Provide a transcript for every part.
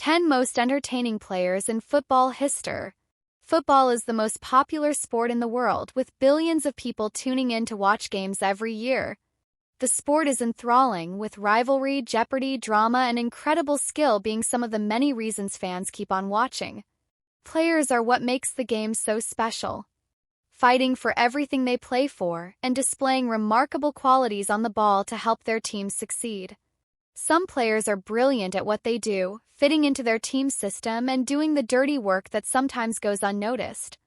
10 Most Entertaining Players in Football Histor. Football is the most popular sport in the world, with billions of people tuning in to watch games every year. The sport is enthralling, with rivalry, jeopardy, drama, and incredible skill being some of the many reasons fans keep on watching. Players are what makes the game so special, fighting for everything they play for and displaying remarkable qualities on the ball to help their team succeed. Some players are brilliant at what they do, fitting into their team system and doing the dirty work that sometimes goes unnoticed.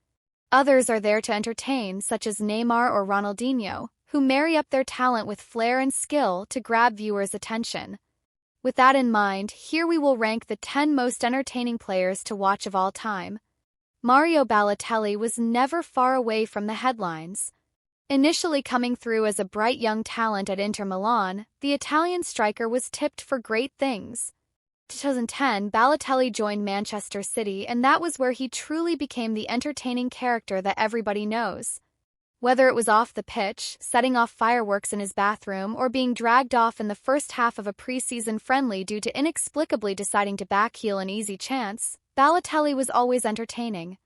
Others are there to entertain, such as Neymar or Ronaldinho, who marry up their talent with flair and skill to grab viewers' attention. With that in mind, here we will rank the 10 most entertaining players to watch of all time. Mario Balotelli was never far away from the headlines. Initially coming through as a bright young talent at Inter Milan, the Italian striker was tipped for great things. In 2010, Balotelli joined Manchester City, and that was where he truly became the entertaining character that everybody knows. Whether it was off the pitch, setting off fireworks in his bathroom, or being dragged off in the first half of a pre-season friendly due to inexplicably deciding to backheel an easy chance, Balotelli was always entertaining.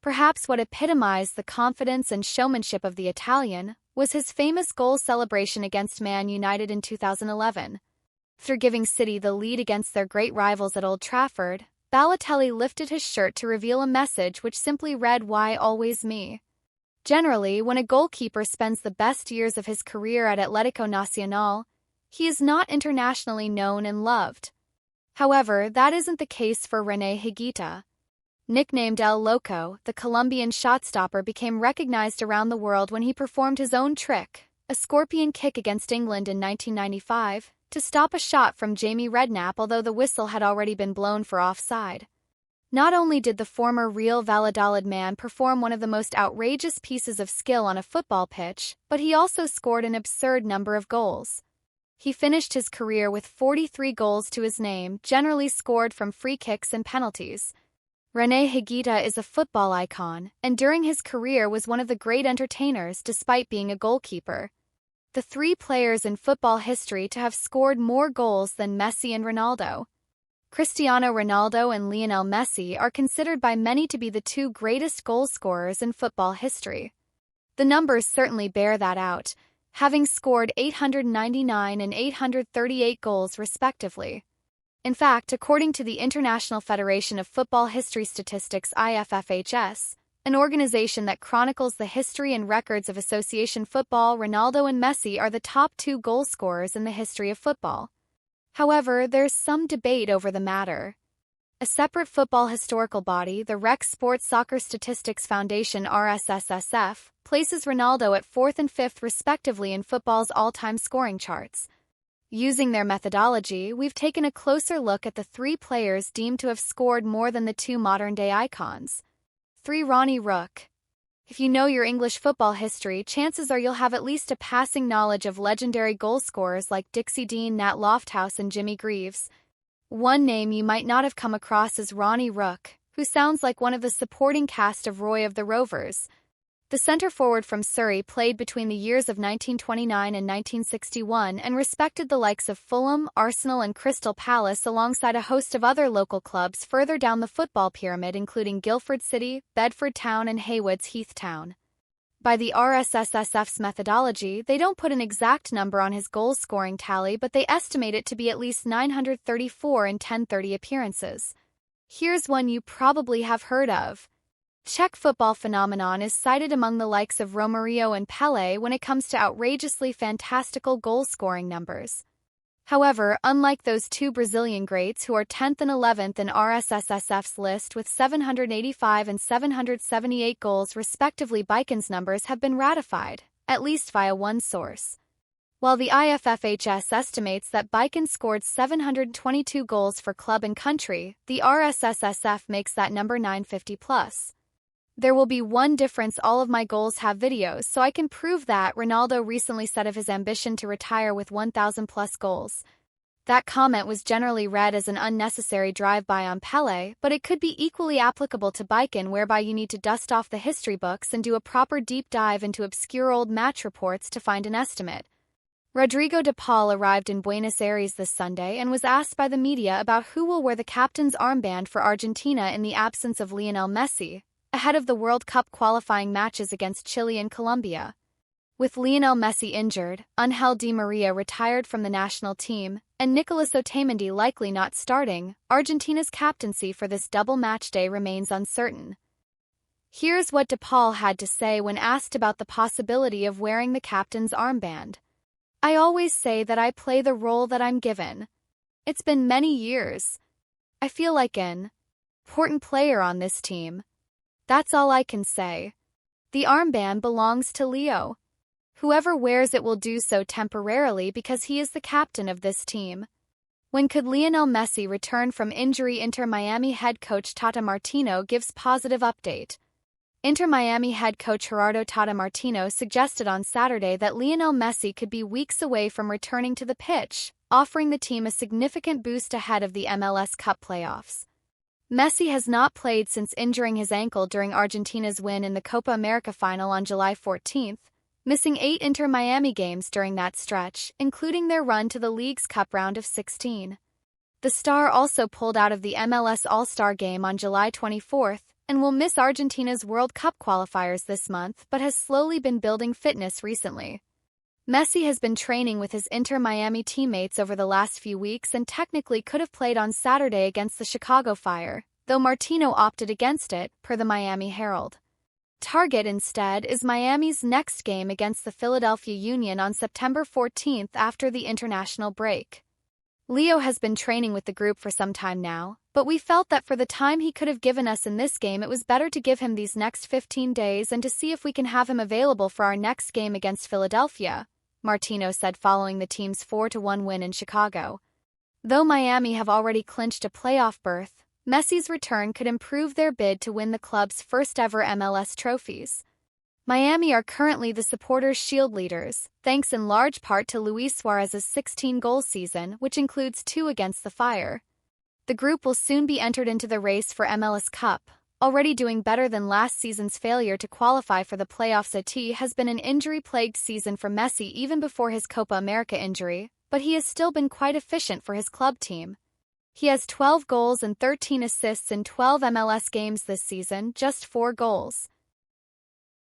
Perhaps what epitomized the confidence and showmanship of the Italian was his famous goal celebration against Man United in 2011. After giving City the lead against their great rivals at Old Trafford, Balotelli lifted his shirt to reveal a message which simply read, "Why always me?" Generally, when a goalkeeper spends the best years of his career at Atlético Nacional, he is not internationally known and loved. However, that isn't the case for Rene Higuita. Nicknamed El Loco, the Colombian shot-stopper became recognized around the world when he performed his own trick, a scorpion kick against England in 1995, to stop a shot from Jamie Redknapp, although the whistle had already been blown for offside. Not only did the former Real Valladolid man perform one of the most outrageous pieces of skill on a football pitch, but he also scored an absurd number of goals. He finished his career with 43 goals to his name, generally scored from free kicks and penalties. Rene Higuita is a football icon, and during his career was one of the great entertainers despite being a goalkeeper. The three players in football history to have scored more goals than Messi and Ronaldo. Cristiano Ronaldo and Lionel Messi are considered by many to be the two greatest goal scorers in football history. The numbers certainly bear that out, having scored 899 and 838 goals respectively. In fact, according to the International Federation of Football History Statistics (IFFHS), an organization that chronicles the history and records of association football, Ronaldo and Messi are the top two goal scorers in the history of football. However, there's some debate over the matter. A separate football historical body, the Rex Sports Soccer Statistics Foundation (RSSSF), places Ronaldo at 4th and 5th respectively in football's all-time scoring charts. Using their methodology, we've taken a closer look at the three players deemed to have scored more than the two modern-day icons. 3. Ronnie Rook. If you know your English football history, chances are you'll have at least a passing knowledge of legendary goal scorers like Dixie Dean, Nat Lofthouse, and Jimmy Greaves. One name you might not have come across is Ronnie Rook, who sounds like one of the supporting cast of Roy of the Rovers. The centre-forward from Surrey played between the years of 1929 and 1961 and respected the likes of Fulham, Arsenal and Crystal Palace alongside a host of other local clubs further down the football pyramid including Guildford City, Bedford Town and Haywood's Heath Town. By the RSSSF's methodology, they don't put an exact number on his goal-scoring tally, but they estimate it to be at least 934 in 1030 appearances. Here's one you probably have heard of. Czech football phenomenon is cited among the likes of Romario and Pelé when it comes to outrageously fantastical goal-scoring numbers. However, unlike those two Brazilian greats who are 10th and 11th in RSSSF's list with 785 and 778 goals respectively, Bican's numbers have been ratified, at least via one source. While the IFFHS estimates that Bican scored 722 goals for club and country, the RSSSF makes that number 950 plus. There will be one difference: all of my goals have videos, so I can prove that. Ronaldo recently said of his ambition to retire with 1,000 plus goals. That comment was generally read as an unnecessary drive-by on Pelé, but it could be equally applicable to Bican, whereby you need to dust off the history books and do a proper deep dive into obscure old match reports to find an estimate. Rodrigo Depal arrived in Buenos Aires this Sunday and was asked by the media about who will wear the captain's armband for Argentina in the absence of Lionel Messi, ahead of the World Cup qualifying matches against Chile and Colombia. With Lionel Messi injured, Angel Di Maria retired from the national team, and Nicolas Otamendi likely not starting, Argentina's captaincy for this double matchday remains uncertain. Here's what Depal had to say when asked about the possibility of wearing the captain's armband. "I always say that I play the role that I'm given. It's been many years. I feel like an important player on this team. That's all I can say. The armband belongs to Leo. Whoever wears it will do so temporarily because he is the captain of this team." When could Lionel Messi return from injury? Inter Miami head coach Tata Martino gives positive update. Inter Miami head coach Gerardo Tata Martino suggested on Saturday that Lionel Messi could be weeks away from returning to the pitch, offering the team a significant boost ahead of the MLS Cup playoffs. Messi has not played since injuring his ankle during Argentina's win in the Copa America final on July 14, missing 8 Inter Miami games during that stretch, including their run to the league's Cup round of 16. The star also pulled out of the MLS All-Star game on July 24 and will miss Argentina's World Cup qualifiers this month but has slowly been building fitness recently. Messi has been training with his Inter Miami teammates over the last few weeks and technically could have played on Saturday against the Chicago Fire, though Martino opted against it, per the Miami Herald. Target instead is Miami's next game against the Philadelphia Union on September 14 after the international break. Leo has been training with the group for some time now, but we felt that for the time he could have given us in this game it was better to give him these next 15 days and to see if we can have him available for our next game against Philadelphia, Martino said following the team's 4-1 win in Chicago. Though Miami have already clinched a playoff berth, Messi's return could improve their bid to win the club's first-ever MLS trophies. Miami are currently the Supporters' Shield leaders, thanks in large part to Luis Suarez's 16-goal season, which includes 2 against the Fire. The group will soon be entered into the race for MLS Cup, already doing better than last season's failure to qualify for the playoffs. It has been an injury-plagued season for Messi even before his Copa America injury, but he has still been quite efficient for his club team. He has 12 goals and 13 assists in 12 MLS games this season, just 4 goals.